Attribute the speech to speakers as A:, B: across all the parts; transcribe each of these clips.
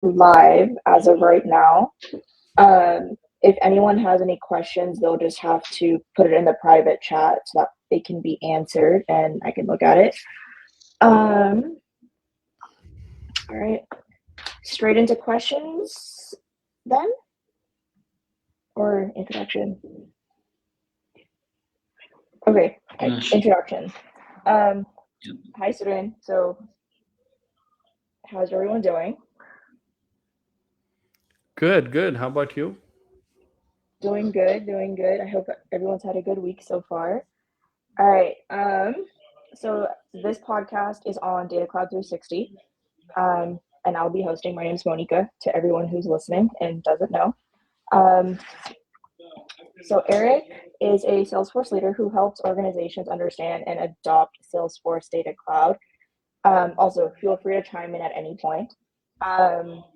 A: live as of right now. If anyone has any questions, they'll just have to put it in the private chat so that they can be answered and I can look at it. All right, straight into questions then, or introduction? Okay, introduction. Hi, Surin. So, how's everyone doing?
B: Good. How about you?
A: Doing good, doing good. I hope everyone's had a good week so far. All right. So this podcast is on Data Cloud 360. And I'll be hosting. My name is Monica, to everyone who's listening and doesn't know. So Eric is a Salesforce leader who helps organizations understand and adopt Salesforce Data Cloud. Also, feel free to chime in at any point.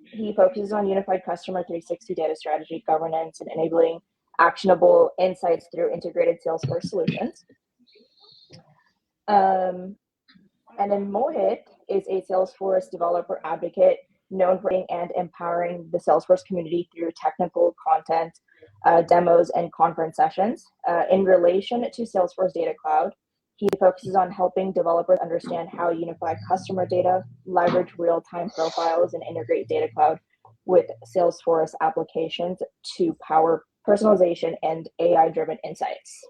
A: He focuses on unified customer 360 data strategy, governance, and enabling actionable insights through integrated Salesforce solutions. And then Mohit is a Salesforce developer advocate known for and empowering the Salesforce community through technical content, demos, and conference sessions. In relation to Salesforce Data Cloud, he focuses on helping developers understand how to unify customer data, leverage real-time profiles, and integrate Data Cloud with Salesforce applications to power personalization and AI-driven insights.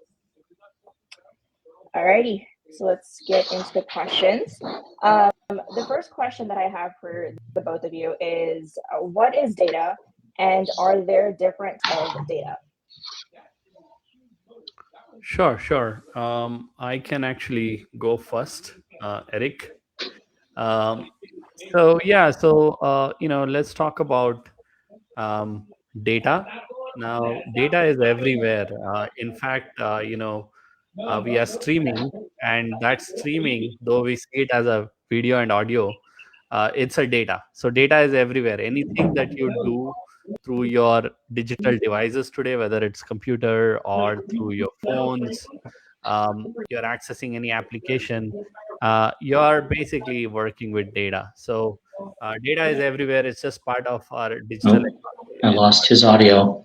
A: Alrighty, so let's get into the questions. The first question that I have for the both of you is, what is data, and are there different types of data?
B: Sure. I can actually go first, Eric. Um, let's talk about um, data. Now, data is everywhere. In fact, we are streaming, and that streaming, though we see it as a video and audio, it's a data. So data is everywhere. Anything that you do through your digital devices today, whether it's computer or through your phones, you're accessing any application, you're basically working with data. So data is everywhere. It's just part of our digital
C: Oh,
B: economy.
C: I
B: It's
C: lost his audio.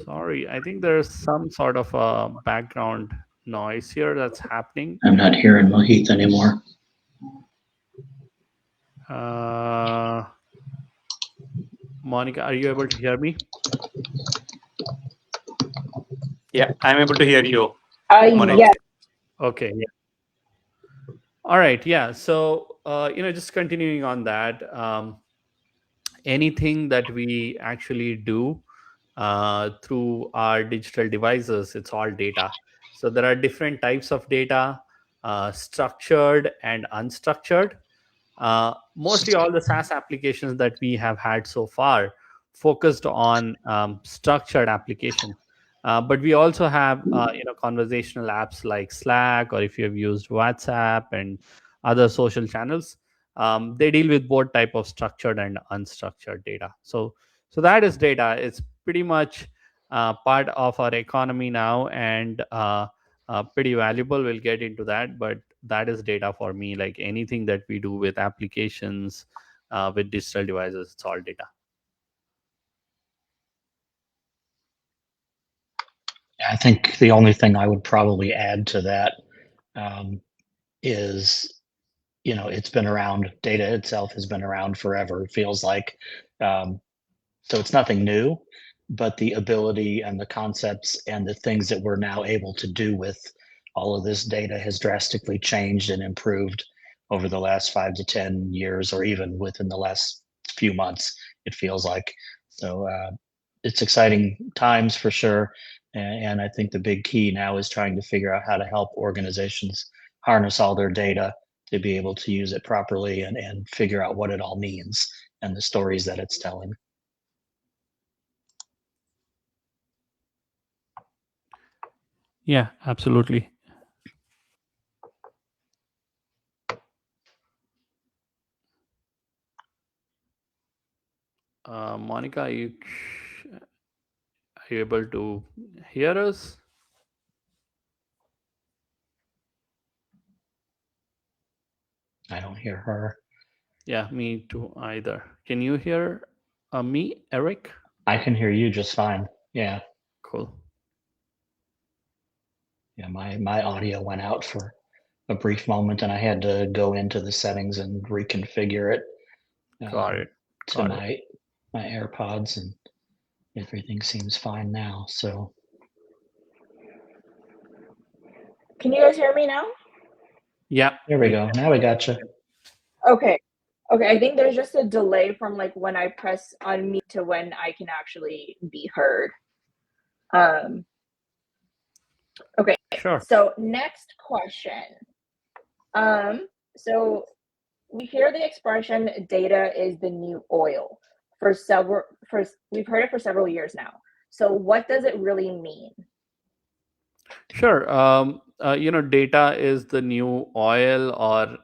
B: Sorry, I think there's some sort of a background noise here that's happening.
C: I'm not hearing Mohit anymore.
B: Monica, are you able to hear me?
D: Yeah, I'm able to hear you.
A: Yeah.
B: Okay. Yeah. All right. Yeah. So, just continuing on that, anything that we actually do through our digital devices, it's all data. So there are different types of data, structured and unstructured. Mostly all the SaaS applications that we have had so far focused on structured applications. But we also have conversational apps like Slack, or if you have used WhatsApp and other social channels, they deal with both type of structured and unstructured data. So that is data. It's pretty much part of our economy now, and pretty valuable. We'll get into that, but that is data for me. Like anything that we do with applications, with digital devices, it's all data.
E: I think the only thing I would probably add to that is, it's been around. Data itself has been around forever, it feels like. So it's nothing new, but the ability and the concepts and the things that we're now able to do with all of this data has drastically changed and improved over the last 5 to 10 years, or even within the last few months, it feels like. So it's exciting times for sure. And I think the big key now is trying to figure out how to help organizations harness all their data to be able to use it properly and figure out what it all means and the stories that it's telling.
B: Yeah, absolutely. Monica, are you able to hear us?
E: I don't hear her.
B: Yeah, me too either. Can you hear me, Eric?
E: I can hear you just fine. Yeah.
B: Cool.
E: Yeah, my audio went out for a brief moment and I had to go into the settings and reconfigure it
B: Got it.
E: to my AirPods, and everything seems fine now. So
A: Can you guys hear me now?
B: Yeah.
E: there we go. Now we got you.
A: Okay. Okay, I think there's just a delay from like when I press unmute to when I can actually be heard. Okay.
B: Sure.
A: So next question. So we hear the expression data is the new oil we've heard it for several years now. So what does it really mean?
B: Sure. Data is the new oil, or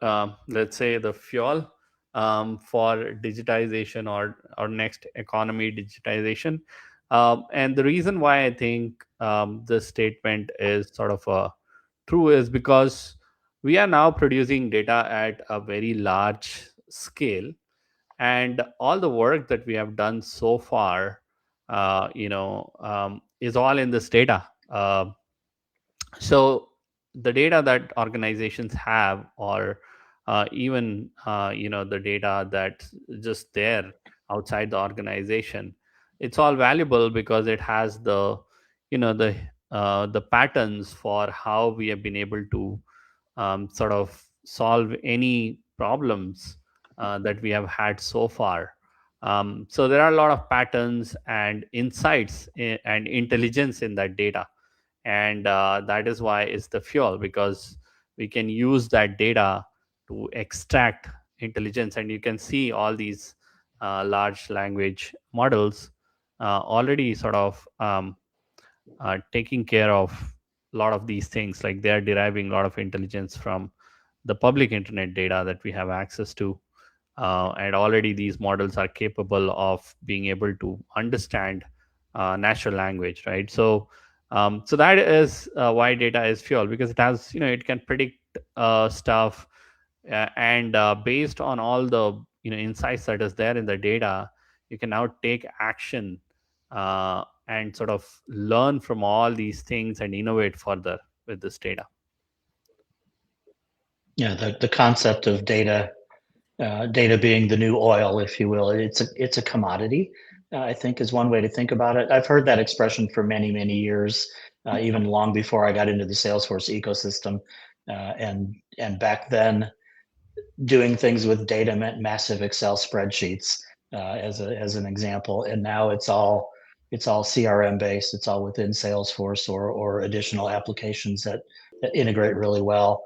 B: let's say the fuel for digitization or next economy digitization. And the reason why I think this statement is sort of true is because we are now producing data at a very large scale, and all the work that we have done so far, is all in this data. So the data that organizations have, or even the data that's just there outside the organization, it's all valuable because it has the you know the patterns for how we have been able to sort of solve any problems that we have had so far. So there are a lot of patterns and insights and intelligence in that data, and that is why it's the fuel, because we can use that data to extract intelligence. And you can see all these large language models already sort of taking care of a lot of these things, like they're deriving a lot of intelligence from the public internet data that we have access to. And already these models are capable of being able to understand natural language, right? So that is why data is fuel, because it has, it can predict stuff, and based on all the insights that is there in the data, you can now take action and sort of learn from all these things and innovate further with this data.
E: Yeah, the concept of data being the new oil, if you will. It's a commodity, I think, is one way to think about it. I've heard that expression for many, many years, even long before I got into the Salesforce ecosystem. And back then, doing things with data meant massive Excel spreadsheets, as an example. And now it's all CRM based. It's all within Salesforce or additional applications that integrate really well.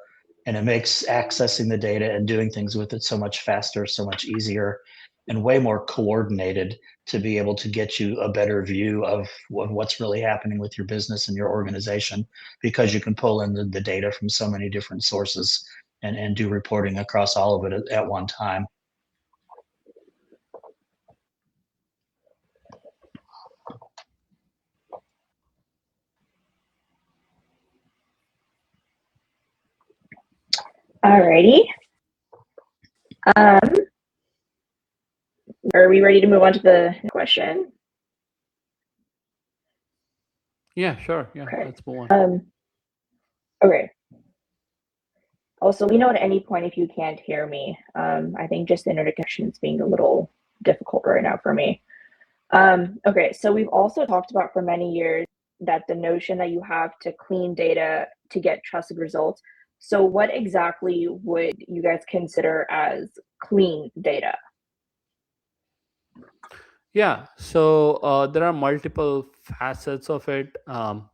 E: And it makes accessing the data and doing things with it so much faster, so much easier, and way more coordinated to be able to get you a better view of what's really happening with your business and your organization, because you can pull in the data from so many different sources and do reporting across all of it at one time.
A: Alrighty. Are we ready to move on to the question?
B: Yeah, sure. Yeah,
A: Okay.
B: let's move on.
A: Okay. Also, we know at any point if you can't hear me. I think just the internet connection is being a little difficult right now for me. Okay, so we've also talked about for many years that the notion that you have to clean data to get trusted results. So what exactly would you guys consider as clean data?
B: Yeah, so there are multiple facets of it,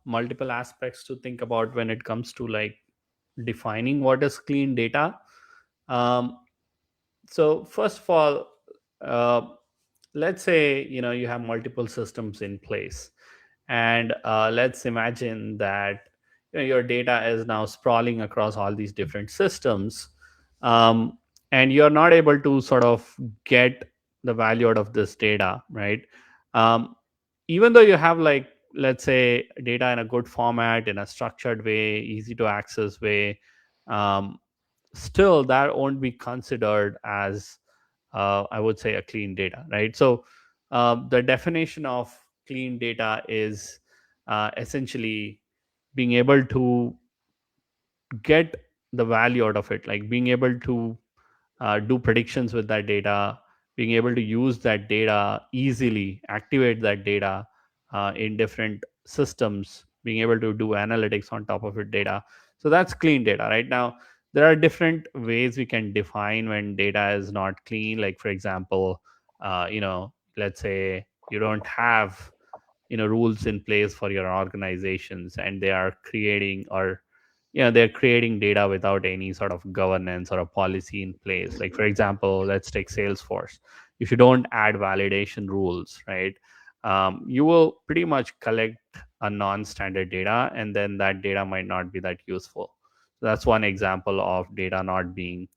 B: multiple aspects to think about when it comes to like defining what is clean data. So first of all, uh, let's say you have multiple systems in place, and let's imagine that your data is now sprawling across all these different systems, um, and you're not able to sort of get the value out of this data, right? um, Even though you have, like, let's say, data in a good format, in a structured way, easy to access way, um, still that won't be considered as I would say a clean data, right? So the definition of clean data is essentially being able to get the value out of it, like being able to do predictions with that data, being able to use that data easily, activate that data in different systems, being able to do analytics on top of it data. So that's clean data. Right now, there are different ways we can define when data is not clean. Like, for example, let's say you don't have rules in place for your organizations, and they are creating, or they're creating data without any sort of governance or a policy in place. Like, for example, let's take Salesforce. If you don't add validation rules, right, you will pretty much collect a non-standard data, and then that data might not be that useful. So that's one example of data not being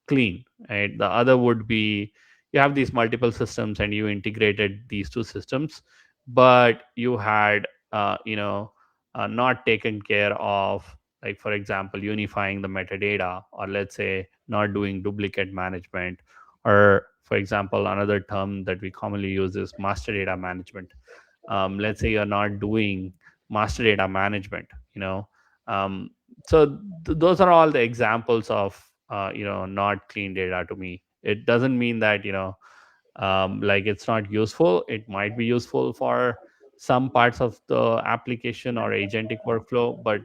B: clean, right? The other would be, you have these multiple systems and you integrated these two systems, but you had not taken care of, like, for example, unifying the metadata, or let's say not doing duplicate management, or for example, another term that we commonly use is master data management. Let's say you're not doing master data management, um, so those are all the examples of not clean data to me. It doesn't mean that like it's not useful. It might be useful for some parts of the application or agentic workflow, but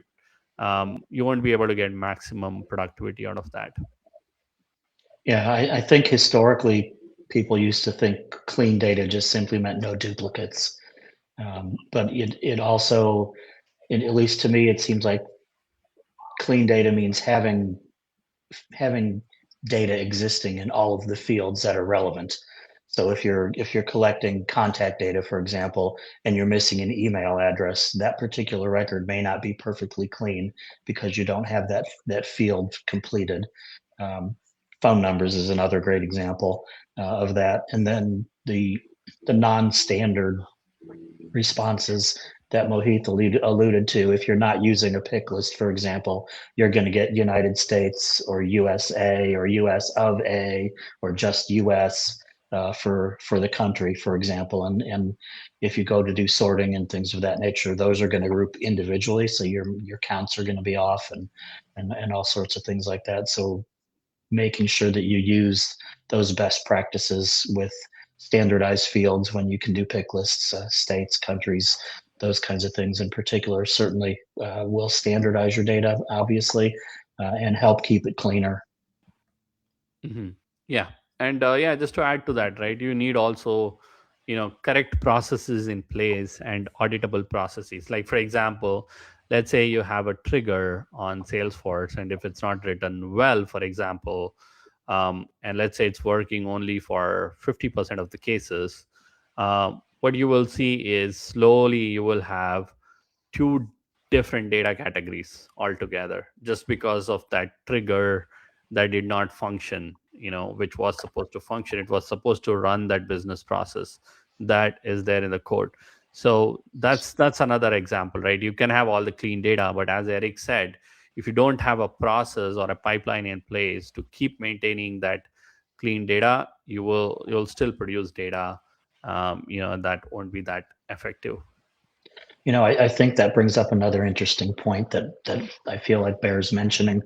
B: you won't be able to get maximum productivity out of that.
E: Yeah, I think historically people used to think clean data just simply meant no duplicates. But it also, at least to me, it seems like clean data means having data existing in all of the fields that are relevant. So if you're collecting contact data, for example, and you're missing an email address, that particular record may not be perfectly clean because you don't have that field completed. Phone numbers is another great example of that. And then the non-standard responses that Mohit alluded to. If you're not using a pick list, for example, you're going to get United States or USA or US of A or just US for the country, for example. And if you go to do sorting and things of that nature, those are going to group individually, so your counts are going to be off, and all sorts of things like that. So making sure that you use those best practices with standardized fields when you can do pick lists, states, countries, those kinds of things in particular certainly will standardize your data, obviously, and help keep it cleaner.
B: Mm-hmm. Yeah. And yeah, just to add to that, right, you need also correct processes in place and auditable processes. Like, for example, let's say you have a trigger on Salesforce, and if it's not written well, for example, and let's say it's working only for 50% of the cases, what you will see is slowly you will have two different data categories altogether, just because of that trigger that did not function, which was supposed to function. It was supposed to run that business process that is there in the code. So that's another example, right? You can have all the clean data, but as Eric said, if you don't have a process or a pipeline in place to keep maintaining that clean data, you'll still produce data that won't be that effective.
E: I think that brings up another interesting point that I feel like bears mentioning.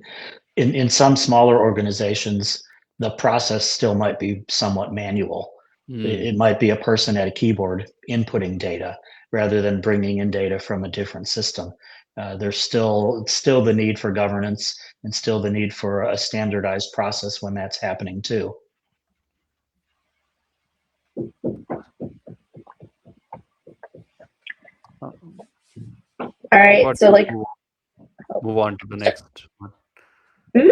E: In some smaller organizations, the process still might be somewhat manual. It might be a person at a keyboard inputting data rather than bringing in data from a different system. There's still the need for governance and still the need for a standardized process when that's happening too.
A: All right, so like
B: move on to the next one.
A: Mm-hmm.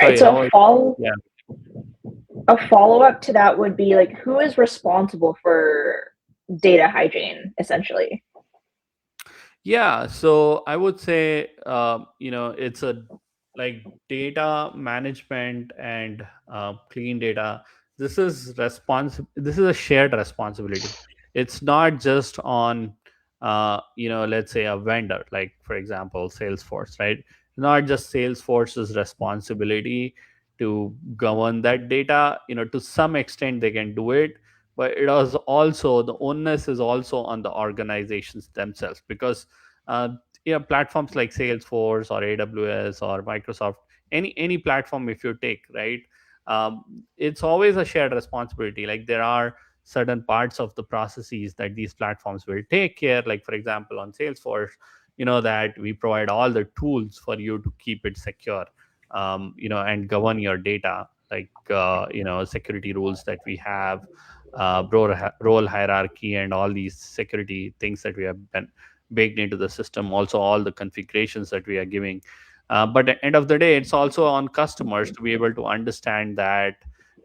B: Sorry,
A: so a follow-up to that would be like, who is responsible for data hygiene, essentially?
B: Yeah, so I would say it's a like data management and clean data. This is a shared responsibility. It's not just on let's say a vendor, like for example Salesforce, right? not just Salesforce's responsibility to govern that data. To some extent they can do it, but it was also, the onus is also on the organizations themselves, because platforms like Salesforce or AWS or Microsoft, any platform if you take, right, it's always a shared responsibility. Like, there are certain parts of the processes that these platforms will take care, like for example on Salesforce, that we provide all the tools for you to keep it secure, and govern your data, like security rules that we have, role hierarchy, and all these security things that we have been baked into the system, also all the configurations that we are giving. But at the end of the day, it's also on customers to be able to understand that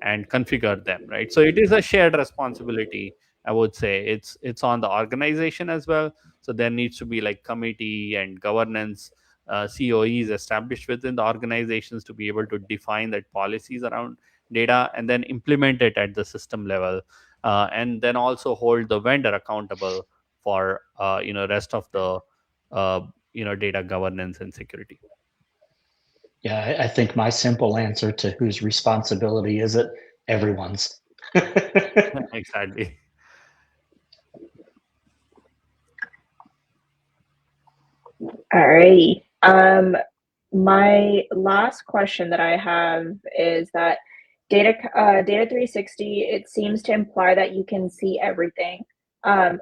B: and configure them, right? So it is a shared responsibility. I would say it's on the organization as well. So there needs to be like committee and governance, COEs established within the organizations to be able to define that policies around data, and then implement it at the system level, and then also hold the vendor accountable for rest of the data governance and security.
E: Yeah, I think my simple answer to whose responsibility is it? Everyone's.
B: Exactly.
A: All right. My last question that I have is that Data 360, it seems to imply that you can see everything.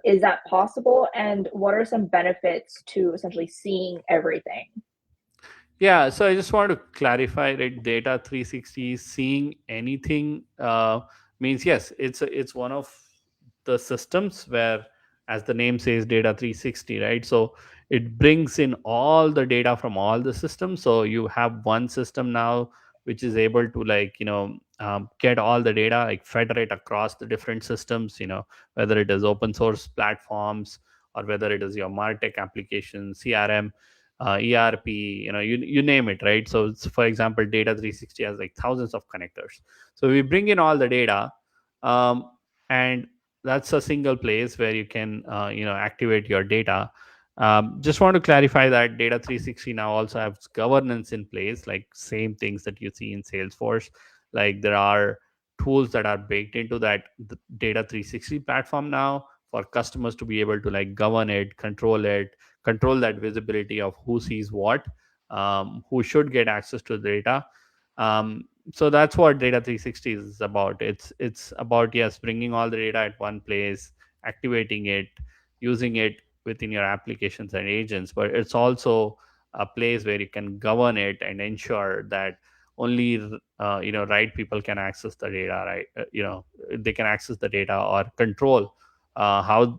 A: Is that possible? And what are some benefits to essentially seeing everything?
B: Yeah, so I just want to clarify that Data 360 seeing anything means, yes, it's one of the systems where, as the name says, Data 360, right? So it brings in all the data from all the systems. So you have one system now which is able to, like, get all the data, like federate across the different systems, whether it is open source platforms or whether it is your MarTech application, CRM, ERP, you name it, right? So for example, Data 360 has like thousands of connectors. So we bring in all the data, and that's a single place where you can activate your data. Just want to clarify that Data 360 now also has governance in place, like same things that you see in Salesforce. Like, there are tools that are baked into that Data 360 platform now for customers to be able to like govern it, control that visibility of who sees what, who should get access to the data. So that's what Data 360 is about. It's about, yes, bringing all the data at one place, activating it, using it within your applications and agents, but it's also a place where you can govern it and ensure that only right people can access the data, right? They can access the data or control how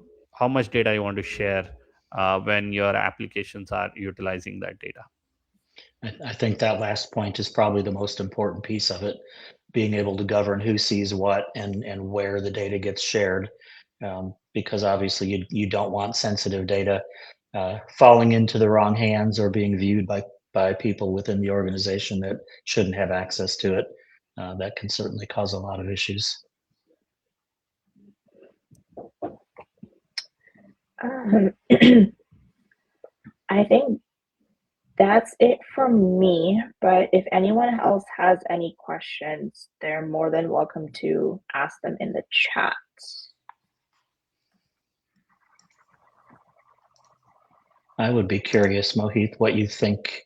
B: much data you want to share when your applications are utilizing that data.
E: I think that last point is probably the most important piece of it, being able to govern who sees what and where the data gets shared, because obviously you don't want sensitive data falling into the wrong hands or being viewed by people within the organization that shouldn't have access to it. That can certainly cause a lot of issues.
A: I think that's it from me, but if anyone else has any questions, they're more than welcome to ask them in the chat.
E: I would be curious, Mohit, what you think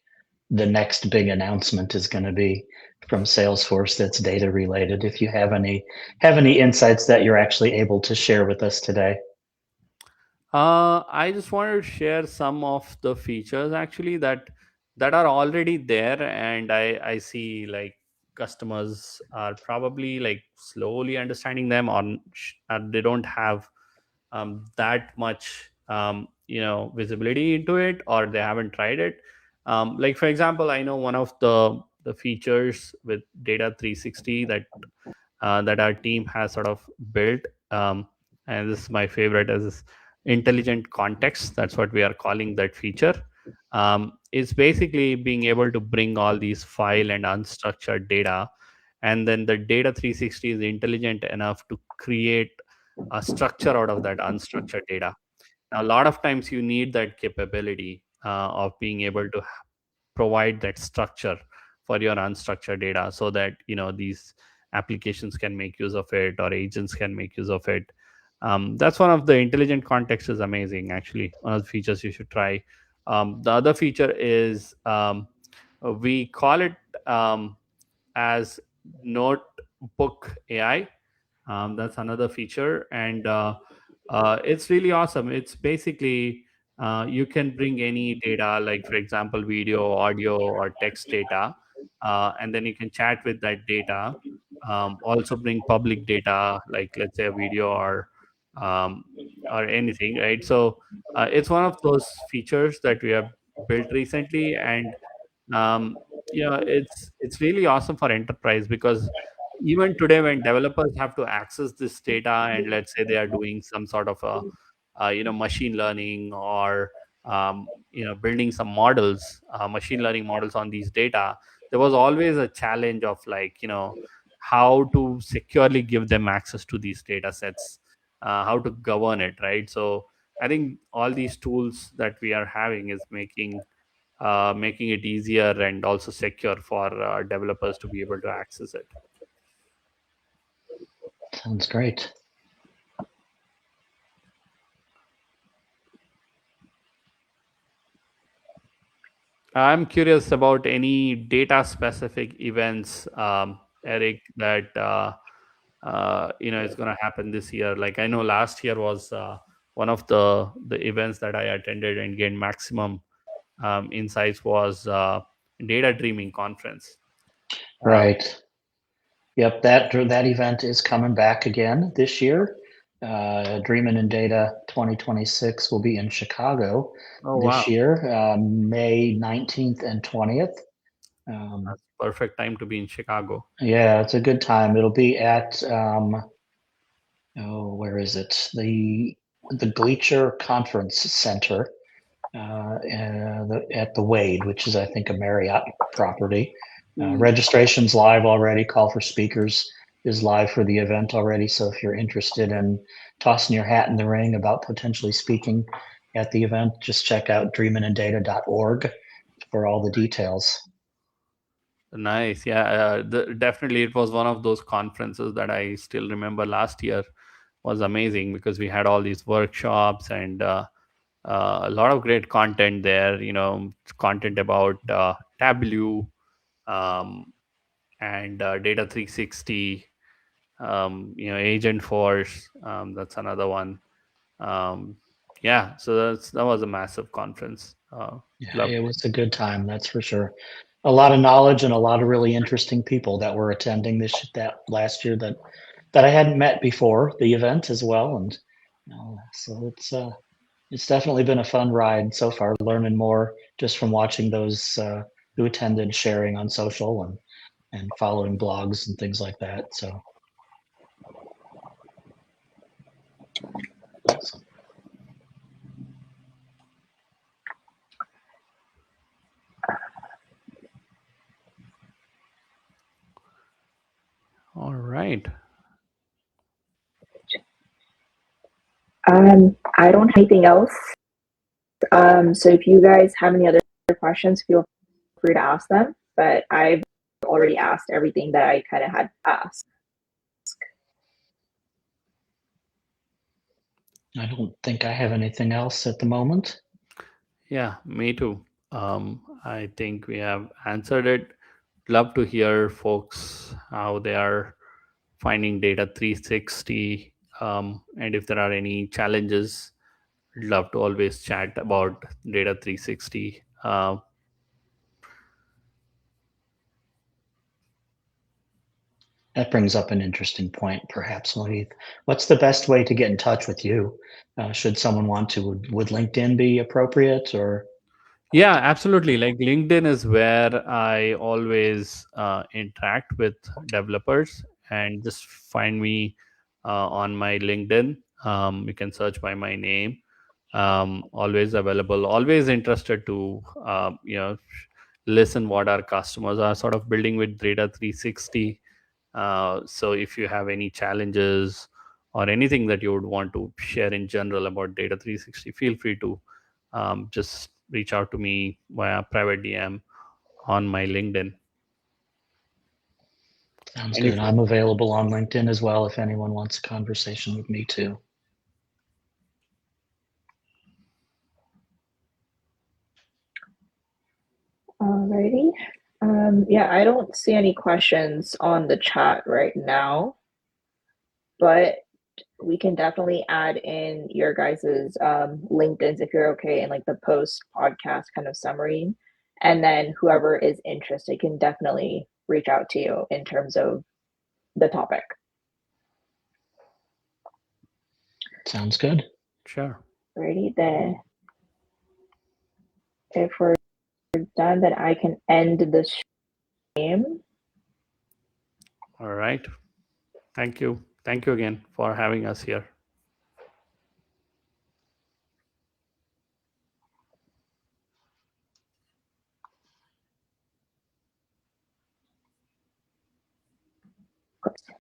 E: the next big announcement is going to be from Salesforce that's data related. If you have any insights that you're actually able to share with us today.
B: I just wanted to share some of the features actually that are already there, and I see like customers are probably like slowly understanding them, or they don't have that much visibility into it, or they haven't tried it. Like for example, I know one of the features with Data 360 that our team has sort of built, and this is my favorite, is intelligent context. That's what we are calling that feature. It's basically being able to bring all these file and unstructured data, and then the Data 360 is intelligent enough to create a structure out of that unstructured data. Now, a lot of times you need that capability of being able to provide that structure for your unstructured data, so that these applications can make use of it, or agents can make use of it. That's one of the intelligent context is amazing. Actually, one of the features you should try. The other feature is, we call it as Notebook AI. That's another feature, and it's really awesome. It's basically, you can bring any data, like for example, video, audio, or text data, and then you can chat with that data. Also, bring public data, like let's say a video, um, or anything, right? So it's one of those features that we have built recently, and um, it's really awesome for enterprise, because even today when developers have to access this data, and let's say they are doing some sort of a machine learning, or building some models, machine learning models on these data, there was always a challenge of, like, how to securely give them access to these data sets, how to govern it, right? So I think all these tools that we are having is making it easier and also secure for developers to be able to access it.
E: Sounds great.
B: I'm curious about any data specific events, Eric, that is going to happen this year. Like, I know last year was one of the events that I attended and gained maximum insights was Data Dreaming Conference.
E: Right. Yep, that event is coming back again this year. Dreamin' in Data 2026 will be in Chicago this year, May 19th and 20th.
B: That's perfect time to be in Chicago.
E: Yeah, it's a good time. It'll be at where is it? The Gleacher Conference Center at the Wade, which is, I think, a Marriott property. Registration's live already. Call for speakers is live for the event already. So if you're interested in tossing your hat in the ring about potentially speaking at the event, just check out dreamingindata.org for all the details.
B: Nice. Yeah, definitely it was one of those conferences that I still remember last year was amazing, because we had all these workshops and a lot of great content there, content about Tableau, and Data360, Agent Force. That's another one. Yeah, so that was a massive conference.
E: Yeah, it was a good time, that's for sure. A lot of knowledge and a lot of really interesting people that were attending that last year that I hadn't met before the event as well, and so it's definitely been a fun ride so far. Learning more just from watching those who attended sharing on social and following blogs and things like that. So. Awesome.
B: All right.
A: I don't have anything else. So if you guys have any other questions, feel free to ask them. But I've already asked everything that I kind of had asked.
E: I don't think I have anything else at the moment.
B: Yeah, me too. I think we have answered it. Love to hear folks how they are finding Data360, and if there are any challenges, love to always chat about Data360.
E: That brings up an interesting point, perhaps, Mohit. What's the best way to get in touch with you? Should someone want to? Would LinkedIn be appropriate, or?
B: Yeah, absolutely. Like LinkedIn is where I always interact with developers, and just find me on my LinkedIn. You can search by my name. Always available, always interested to listen what our customers are sort of building with Data360. So if you have any challenges or anything that you would want to share in general about Data360, feel free to just reach out to me via private DM, on my LinkedIn.
E: Sounds good. I'm available on LinkedIn as well if anyone wants a conversation with me too.
A: Alrighty. Yeah, I don't see any questions on the chat right now, but we can definitely add in your guys's LinkedIn's if you're okay in like the post podcast kind of summary. And then whoever is interested can definitely reach out to you in terms of the topic.
E: Sounds good.
B: Sure.
A: Alrighty, then if we're done, then I can end the stream.
B: All right. Thank you. Thank you again for having us here.